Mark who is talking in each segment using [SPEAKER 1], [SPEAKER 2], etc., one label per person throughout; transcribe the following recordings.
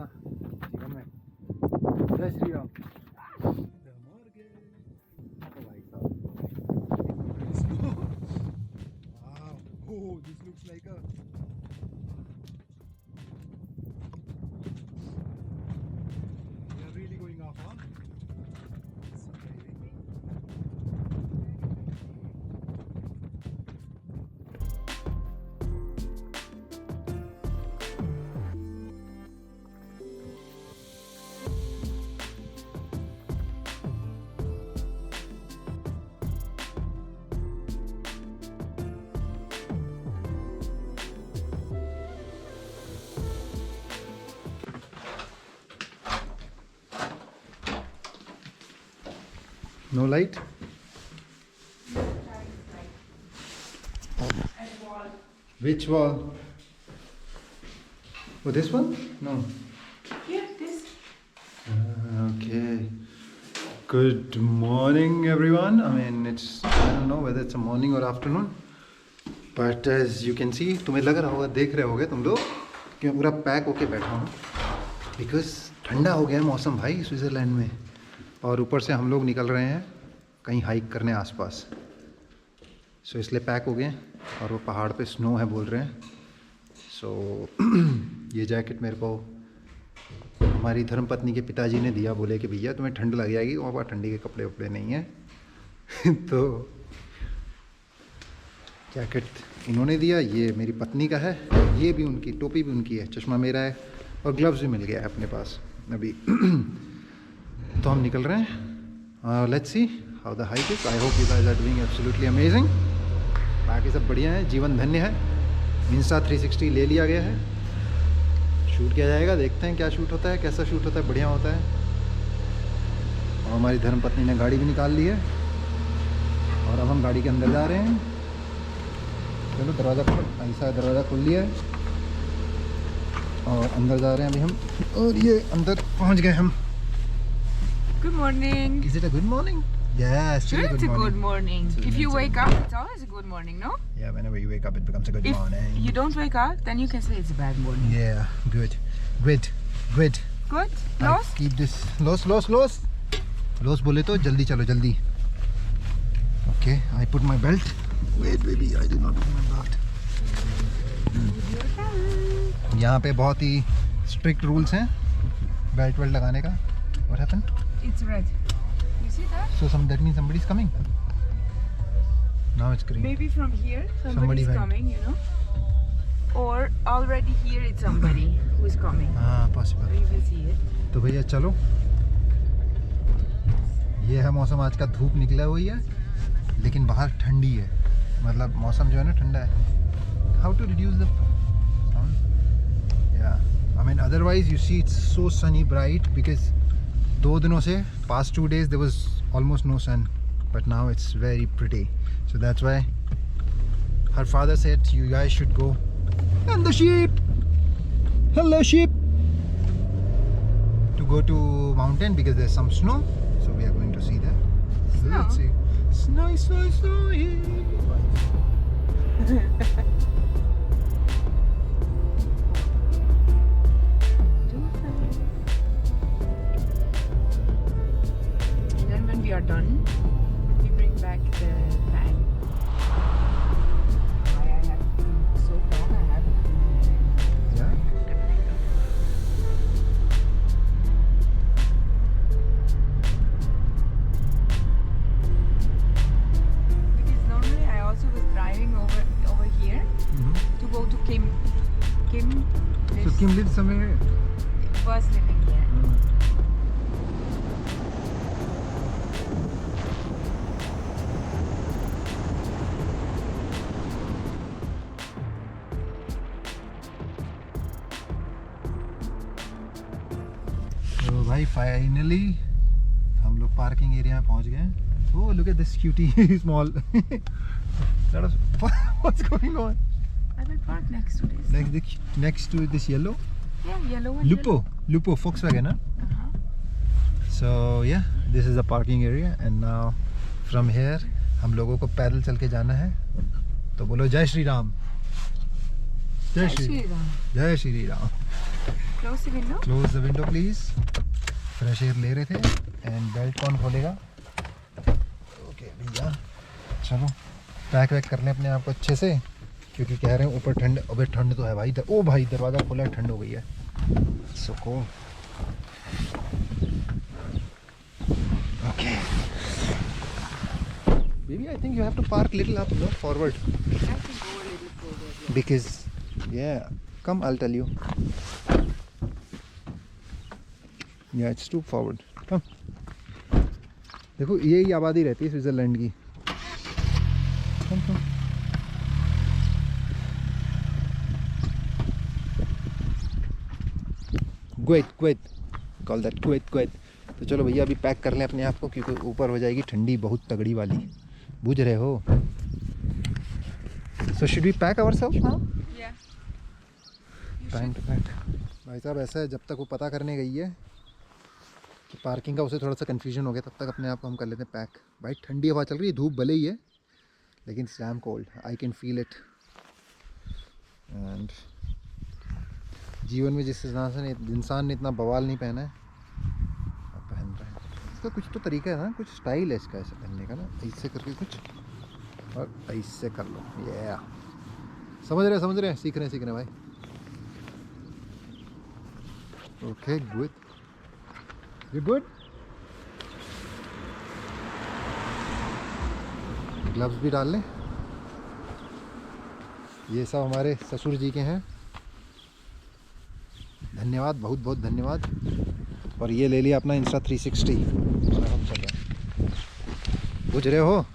[SPEAKER 1] हाँ जीवन में जय श्री राम। भाई साहब this looks like a we are really going off, huh? It's amazing. No light? Which wall? Oh, this one? No.
[SPEAKER 2] Yeah, this.
[SPEAKER 1] Okay. Good morning, everyone. I mean, I don't know whether it's a morning or afternoon. But as you can see, तुम्हें लग रहा होगा, देख रहे होगे तुम लोग कि मैं पूरा पैक होके बैठा हूँ. Because ठंडा हो गया है मौसम भाई स्विट्ज़रलैंड में. और ऊपर से हम लोग निकल रहे हैं कहीं हाइक करने आसपास. सो इसलिए पैक हो गए और वो पहाड़ पे स्नो है बोल रहे हैं. सो ये जैकेट मेरे को हमारी धर्मपत्नी के पिताजी ने दिया. बोले कि भैया तुम्हें ठंड लग जाएगी, वहाँ पर ठंडी के कपड़े वपड़े नहीं हैं. तो जैकेट इन्होंने दिया. ये मेरी पत्नी का है. ये भी उनकी, टोपी भी उनकी है, चश्मा मेरा है और ग्लव्स भी मिल गया है अपने पास अभी. तो हम निकल रहे हैं. Let's see how the hike is. I hope you guys are doing absolutely amazing. बाकी सब बढ़िया है, जीवन धन्य है. इंस्टा 360 ले लिया गया है, शूट किया जाएगा. देखते हैं क्या शूट होता है, कैसा शूट होता है, बढ़िया होता है. और हमारी धर्मपत्नी ने गाड़ी भी निकाल ली है और अब हम गाड़ी के अंदर जा रहे हैं. चलो दरवाज़ा खोल. ऐसा दरवाज़ा खोल लिया है और अंदर जा रहे हैं अभी हम. और ये अंदर पहुंच गए हम.
[SPEAKER 2] Good morning.
[SPEAKER 1] Is it a good morning? Yes,
[SPEAKER 2] Sure,
[SPEAKER 1] it's
[SPEAKER 2] it's a good morning.
[SPEAKER 1] It's
[SPEAKER 2] If you
[SPEAKER 1] a
[SPEAKER 2] wake
[SPEAKER 1] good
[SPEAKER 2] up, it's always a good morning, no?
[SPEAKER 1] Yeah, whenever you wake up, it becomes a good
[SPEAKER 2] If
[SPEAKER 1] morning.
[SPEAKER 2] you don't wake up, then you can say it's a bad morning.
[SPEAKER 1] Yeah, good. Good. Good.
[SPEAKER 2] Good?
[SPEAKER 1] I
[SPEAKER 2] Lost?
[SPEAKER 1] keep this. Los बोले तो जल्दी चलो जल्दी. Okay, I put my belt. Wait, baby, I did not put my belt. यहाँ पे बहुत ही strict rules हैं belt belt लगाने का. What happened?
[SPEAKER 2] It's red. You see that?
[SPEAKER 1] So that means somebody's coming. Now it's green.
[SPEAKER 2] Maybe from here
[SPEAKER 1] Somebody
[SPEAKER 2] somebody's
[SPEAKER 1] went.
[SPEAKER 2] coming, you know? Or already here it's somebody who is coming.
[SPEAKER 1] हाँ,
[SPEAKER 2] So
[SPEAKER 1] possible.
[SPEAKER 2] you will see it.
[SPEAKER 1] तो भैया चलो. ये है मौसम. आज का धूप निकला हुई है लेकिन बाहर ठंडी है. मतलब मौसम जो है ना ठंडा है. How to reduce the sound? Yeah. I mean otherwise you see it's so sunny bright because 2 दिनों से past 2 days there was almost no sun, but now it's very pretty. So that's why her father said you guys should go. And the sheep. Hello sheep. To go to mountain because there's some snow. So we are going to see that.
[SPEAKER 2] Snow?
[SPEAKER 1] Let's see. Snowy, snowy, snowy.
[SPEAKER 2] And then when we are done, we bring back the pan. Why I have been so long, I haven't been.
[SPEAKER 1] Yeah.
[SPEAKER 2] Because normally I also was driving over here to go to Kim. Kim
[SPEAKER 1] So
[SPEAKER 2] lives,
[SPEAKER 1] Kim lives somewhere.
[SPEAKER 2] was living here.
[SPEAKER 1] तो भाई finally हम लोग parking area में पहुंच गए. Oh, look at this cutie small. That was, what's going on?
[SPEAKER 2] I will park next to this.
[SPEAKER 1] Next to this yellow.
[SPEAKER 2] Yeah, yellow and
[SPEAKER 1] Lupo Volkswagen, huh?
[SPEAKER 2] Uh-huh.
[SPEAKER 1] So yeah, this is the parking area and now from here हम लोगों को पैदल चल के जाना है. तो बोलो जय श्री राम.
[SPEAKER 2] जय श्री राम.
[SPEAKER 1] जय Shri Ram.
[SPEAKER 2] Close the window.
[SPEAKER 1] Close the window please. Fresh air ले रहे थे। एंड बेल्ट कौन खोलेगा? ओके भैया चलो पैक वैक कर लें अपने आप को अच्छे से, क्योंकि कह रहे हैं ऊपर ठंड। अबे ठंड तो है भाई। ओ भाई दरवाज़ा खोला है, ठंड हो गई है। So cold. Okay baby I think you have to park little up forward
[SPEAKER 2] I can go a little forward.
[SPEAKER 1] because yeah come I'll tell you yeah it's too forward come। देखो यही आबादी रहती है स्विट्जरलैंड की। come Kuwait call that Kuwait। तो चलो भैया अभी पैक कर लें अपने आप को, क्योंकि ऊपर हो जाएगी ठंडी बहुत तगड़ी वाली, बुझ रहे हो। So should we pack ourselves now?
[SPEAKER 2] Yeah.
[SPEAKER 1] Time to pack। भाई साहब ऐसा है, जब तक वो पता करने गई है कि पार्किंग का, उसे थोड़ा सा कन्फ्यूजन हो गया, तब तक अपने आप को हम कर लेते हैं पैक। भाई ठंडी हवा चल रही है, धूप भले ही है लेकिन slam cold, I can feel it. And जीवन में जिस इंसान ने इतना बवाल नहीं पहना है, अब पहन रहे हैं। इसका कुछ तो तरीका है ना, कुछ स्टाइल है इसका ऐसे पहनने का ना, ऐसे करके कुछ और ऐसे कर लो। ये समझ रहे सीख रहे हैं भाई। Okay good, you good. Gloves भी डाल लें। ये सब हमारे ससुर जी के हैं, धन्यवाद, बहुत बहुत धन्यवाद। और ये ले लिया अपना इंस्टा 360 और हम चल रहे हैं। बुझ रहे हो,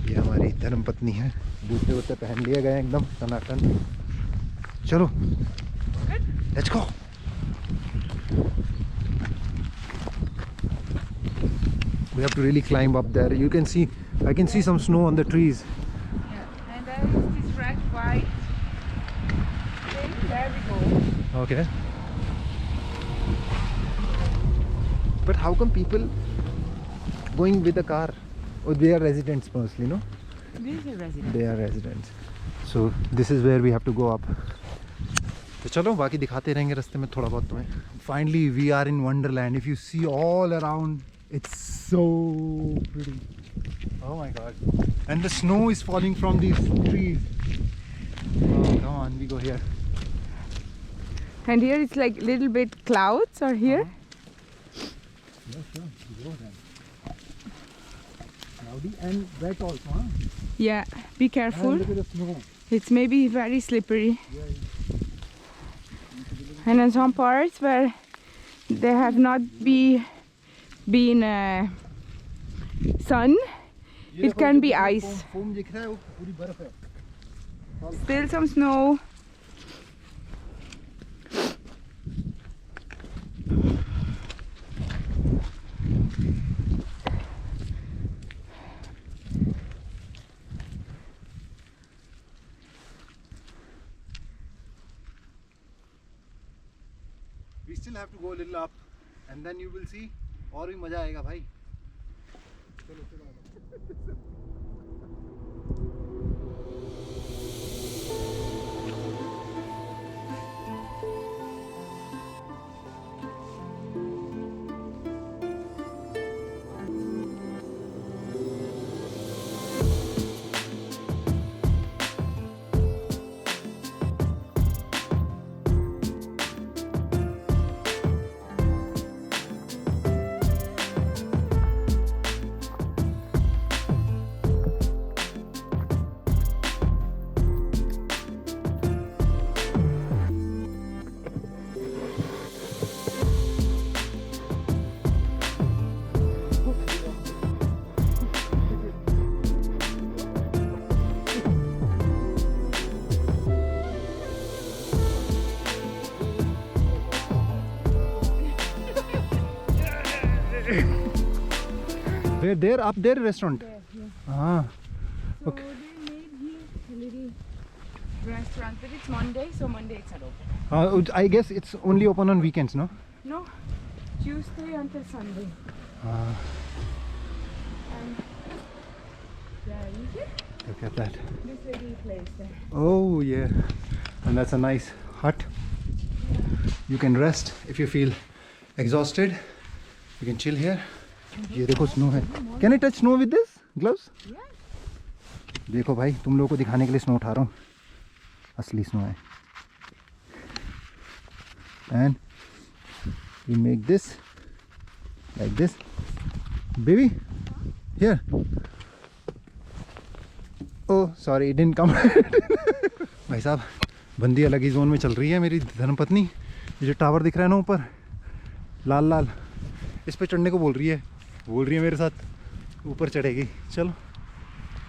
[SPEAKER 1] ये हमारी धर्मपत्नी है। जूते वूते पहन लिए गए एकदम टनाटन। चलो let's go. We have to really climb up there. You can see, I can see some snow on the trees.
[SPEAKER 2] Yeah. And there is this red, white thing. There we go.
[SPEAKER 1] Okay. But how come people going with a car? Oh, they are residents mostly, no?
[SPEAKER 2] These are residents.
[SPEAKER 1] They are residents. So this is where we have to go up. तो चलो बाकी दिखाते रहेंगे रास्ते में थोड़ा बहुत तुम्हें। Finally we are in Wonderland. If you see all around, it's so pretty. Oh my god. And the snow is falling from these trees. Oh come on, we go here.
[SPEAKER 2] And here it's like little bit clouds or here.
[SPEAKER 1] Yeah, sure. We go then. Cloudy and wet also, huh?
[SPEAKER 2] Yeah. Be
[SPEAKER 1] And
[SPEAKER 2] careful.
[SPEAKER 1] look at the snow.
[SPEAKER 2] It's maybe very slippery.
[SPEAKER 1] Yeah, yeah.
[SPEAKER 2] And in some parts where there have not been sun,
[SPEAKER 1] ये
[SPEAKER 2] it can
[SPEAKER 1] देखो,
[SPEAKER 2] be
[SPEAKER 1] जो
[SPEAKER 2] ice.
[SPEAKER 1] Foam दिख रहा है वो पूरी बर्फ है।
[SPEAKER 2] Still some snow.
[SPEAKER 1] We still have to go a little up, and then you will see, और भी मजा आएगा भाई। चलो चलो। Where there, up there restaurant? Ah,
[SPEAKER 2] So
[SPEAKER 1] okay.
[SPEAKER 2] they made here a little restaurant, but it's Monday, so Monday it's not open.
[SPEAKER 1] I guess it's only open on weekends, no?
[SPEAKER 2] No, Tuesday until Sunday.
[SPEAKER 1] Ah,
[SPEAKER 2] And yeah, you see
[SPEAKER 1] look at that.
[SPEAKER 2] this little place there.
[SPEAKER 1] Oh yeah, and that's a nice hut. You can rest if you feel exhausted. You can chill here. ये देखो snow है. Can I touch snow with this gloves? देखो भाई, तुम लोगों को दिखाने के लिए स्नो उठा रहा हूँ. असली स्नो है. And we make this like this. Baby, here. Oh, sorry, it didn't come. भाई साहब, बंदी अलग ही जोन में चल रही है मेरी धर्मपत्नी. ये जो टावर दिख रहा है ना ऊपर, लाल लाल, इस पे चढ़ने को बोल रही है मेरे साथ ऊपर चढ़ेगी. चलो,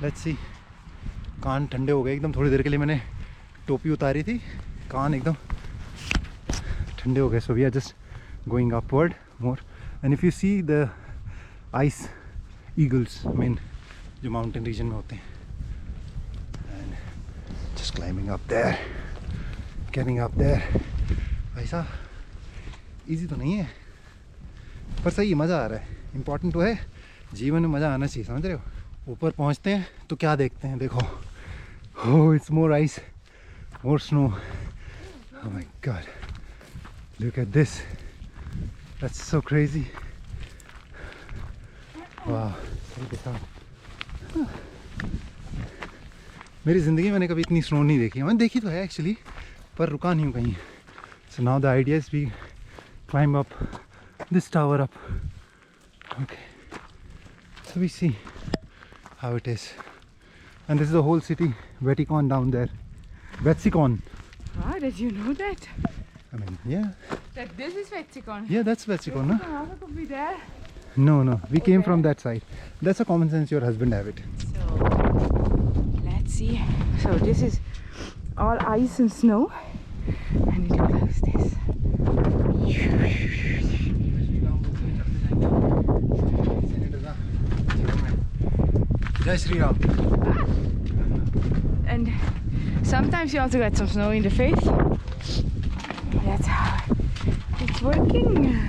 [SPEAKER 1] लेट्स सी. कान ठंडे हो गए एकदम. थोड़ी देर के लिए मैंने टोपी उतारी थी, कान एकदम ठंडे हो गए. So we are just going upward more. And if you see the ice eagles, mean जो माउंटेन रीजन में होते हैं. And just climbing up there, getting up there. भाई साहब, ईजी तो नहीं है, पर सही है, मज़ा आ रहा है. इम्पॉर्टेंट तो है, जीवन में मज़ा आना चाहिए, समझ रहे हो. ऊपर पहुंचते हैं तो क्या देखते हैं, देखो. Oh, it's more ice, more snow. Oh my God, look at this. That's so crazy. Wow. मेरी ज़िंदगी में मैंने कभी इतनी स्नो नहीं देखी है. मैंने देखी तो है एक्चुअली, पर रुका नहीं हूँ कहीं. So now the idea is we climb up this tower up. Okay. So we see how it is. And this is the whole city, Vetikon down there. Vetsikon.
[SPEAKER 2] Wow, did you know that?
[SPEAKER 1] I mean, yeah.
[SPEAKER 2] That this is Vetsikon.
[SPEAKER 1] Yeah, that's Vetsikon, no?
[SPEAKER 2] How could be there?
[SPEAKER 1] No, we came from that side. That's a common sense, your husband have it.
[SPEAKER 2] So, let's see. So this is all ice and snow. And it looks like this.
[SPEAKER 1] Jai Shri Ram.
[SPEAKER 2] And sometimes you also get some snow in the face. That's how it's working.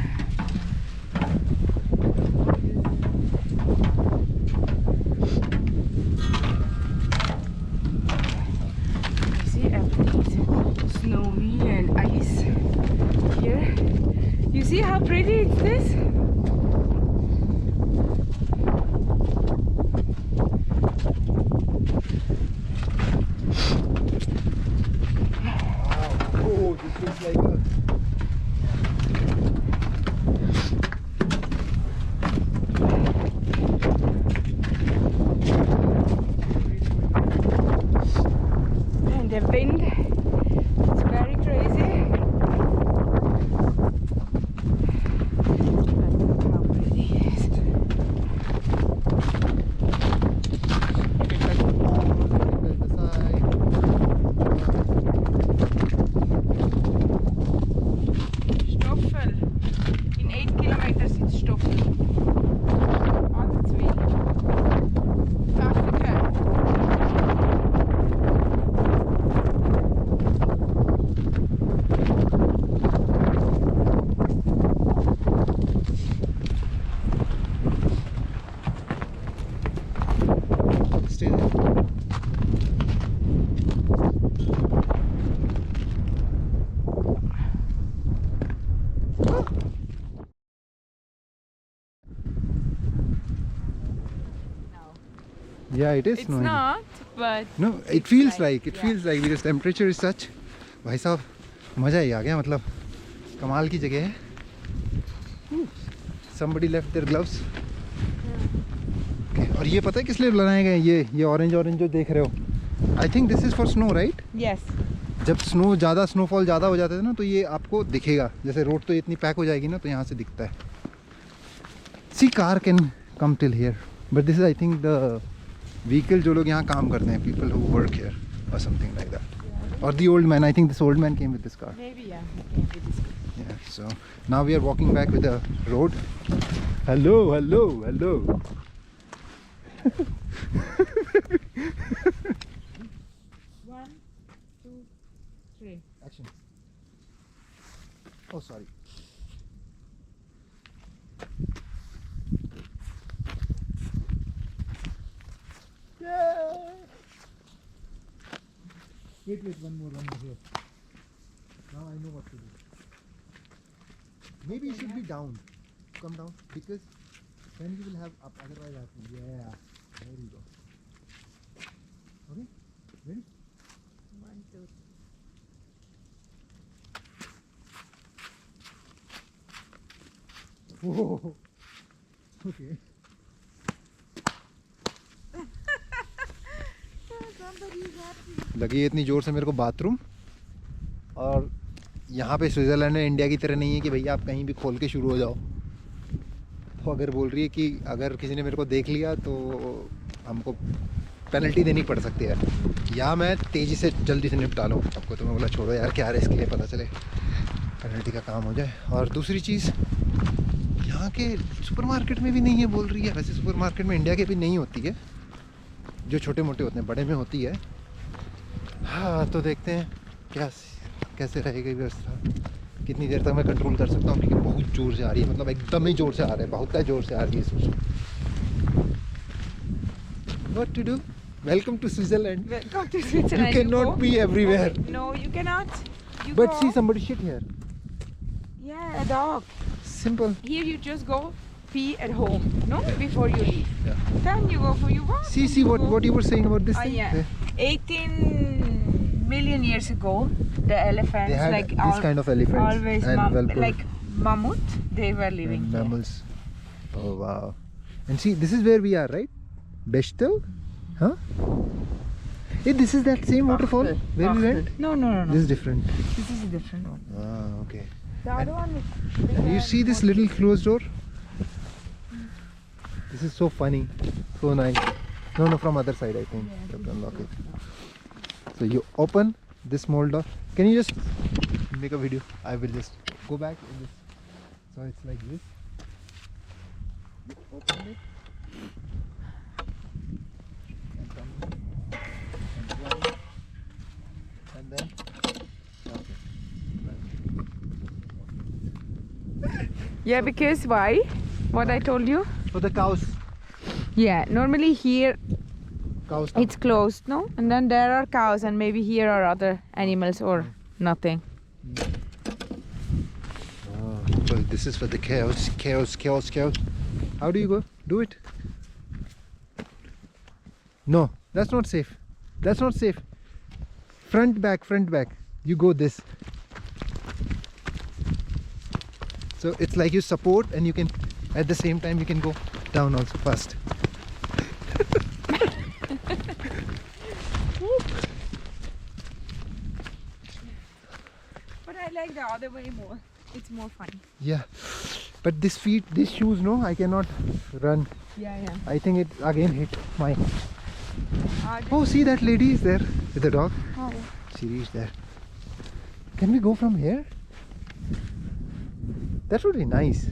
[SPEAKER 2] You see everything's snowy and ice here. You see how pretty it's this?
[SPEAKER 1] Oh, this looks like a...
[SPEAKER 2] And the wind, it's very crazy. But look how pretty it is. Stoffel. In 8 kilometers it's Stoffel. Alles wie. Afrika.
[SPEAKER 1] Stay there. Yeah, it is
[SPEAKER 2] It's
[SPEAKER 1] snowing.
[SPEAKER 2] not, but
[SPEAKER 1] No, it
[SPEAKER 2] it's
[SPEAKER 1] feels
[SPEAKER 2] like-
[SPEAKER 1] like, it
[SPEAKER 2] yeah.
[SPEAKER 1] feels like because temperature is such. भाई साहब, मज़ा ही आ गया. मतलब कमाल की जगह है. Somebody left their gloves. Okay. और ये पता है किस लिए बनाए गए हैं? ये ऑरेंज जो देख रहे हो. I think this is for snow, right?
[SPEAKER 2] yes.
[SPEAKER 1] जब स्नोफॉल ज़्यादा हो जाता है ना, तो ये आपको दिखेगा. जैसे रोड तो इतनी पैक हो जाएगी ना, तो यहाँ से दिखता है. See, car can come till here, but this is I think the vehicle जो लोग यहाँ काम करते हैं, people who work here or something like that. Or the old man. I think this old man came with this car.
[SPEAKER 2] Maybe, yeah. Maybe this could-
[SPEAKER 1] Yeah. So now we are walking back with the road. Hello.
[SPEAKER 2] 1, 2, 3.
[SPEAKER 1] Action. Oh, sorry. Wait, one more here. Now I know what to do. Maybe you should be down. Come down because then you will have up. Otherwise, I think yeah. There you go. Okay. Ready?
[SPEAKER 2] 1, 2.
[SPEAKER 1] Oh. Okay. लगी है इतनी ज़ोर से मेरे को bathroom. और यहाँ पे स्विट्ज़रलैंड में इंडिया की तरह नहीं है कि भैया आप कहीं भी खोल के शुरू हो जाओ। तो अगर बोल रही है कि अगर किसी ने मेरे को देख लिया तो हमको पेनल्टी देनी पड़ सकती है, या मैं तेज़ी से जल्दी से निपटा लूँ आपको। तो मैं बोला छोड़ो यार, क्या रिस्क है, पता चले पेनल्टी का काम हो जाए। और दूसरी चीज़, यहाँ के सुपरमार्केट में भी नहीं है बोल रही है। वैसे सुपरमार्केट में इंडिया के भी नहीं होती है, जो छोटे मोटे होते हैं, बड़े में होती है। हाँ, तो देखते हैं क्या कैसे रहेगी व्यवस्था, कितनी देर तक मैं कंट्रोल कर सकता हूँ, क्योंकि बहुत ज़ोर से आ रही है, मतलब एकदम ही ज़ोर से आ रहा है, बहुत ज़ोर से आ रही है। सोचो what to do. Welcome to Switzerland.
[SPEAKER 2] Welcome to Switzerland.
[SPEAKER 1] You cannot be everywhere.
[SPEAKER 2] No, you cannot. You
[SPEAKER 1] But
[SPEAKER 2] go.
[SPEAKER 1] see, somebody shit here.
[SPEAKER 2] Yeah, a dog.
[SPEAKER 1] Simple.
[SPEAKER 2] Here you just go pee at home, no? Before you leave.
[SPEAKER 1] Yeah.
[SPEAKER 2] Then you go for your walk.
[SPEAKER 1] See,
[SPEAKER 2] You go.
[SPEAKER 1] what you were saying about this
[SPEAKER 2] Oh,
[SPEAKER 1] thing.
[SPEAKER 2] yeah. 18 million years ago, the elephants,
[SPEAKER 1] They had
[SPEAKER 2] like
[SPEAKER 1] this kind of elephants
[SPEAKER 2] always
[SPEAKER 1] and Velcro
[SPEAKER 2] like mammoth, they were living
[SPEAKER 1] and
[SPEAKER 2] here.
[SPEAKER 1] mammals. Oh wow! And see, this is where we are, right? Bechtel, huh? Hey, this is that same waterfall where we went.
[SPEAKER 2] No, no, no, no.
[SPEAKER 1] This is different.
[SPEAKER 2] This is a different one.
[SPEAKER 1] Ah, okay.
[SPEAKER 2] The other one is.
[SPEAKER 1] And you see this little closed door? This is so funny, so nice. No, from other side I think. You have to unlock it. So you open this small door. Can you just make a video? I will just go back in this. So it's like this. You open it. And come in. And run. And then okay.
[SPEAKER 2] Yeah, because why? What I told you?
[SPEAKER 1] For the cows.
[SPEAKER 2] Yeah, normally here
[SPEAKER 1] Cows.
[SPEAKER 2] it's closed, no? And then there are cows, and maybe here are other animals or nothing.
[SPEAKER 1] Oh, well, this is for the cows. Cows. How do you go? Do it. No, that's not safe. That's not safe. Front, back. You go this. So it's like you support, and you can, at the same time, you can go down also fast.
[SPEAKER 2] But I like the other way more. It's more funny.
[SPEAKER 1] Yeah, but these shoes, no, I cannot run.
[SPEAKER 2] Yeah.
[SPEAKER 1] I think it again hit my. Oh, see, that lady is there with the dog.
[SPEAKER 2] Oh.
[SPEAKER 1] She reached there. Can we go from here? That would be nice.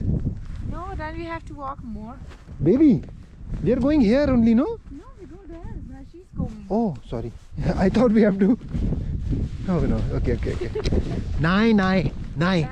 [SPEAKER 2] No, then we have to walk more.
[SPEAKER 1] Baby, we are going here only, no?
[SPEAKER 2] No, we go there. Where she's going.
[SPEAKER 1] Oh, sorry. I thought we have to. Oh, no. Okay. Nine.
[SPEAKER 2] Nine.
[SPEAKER 1] Nine.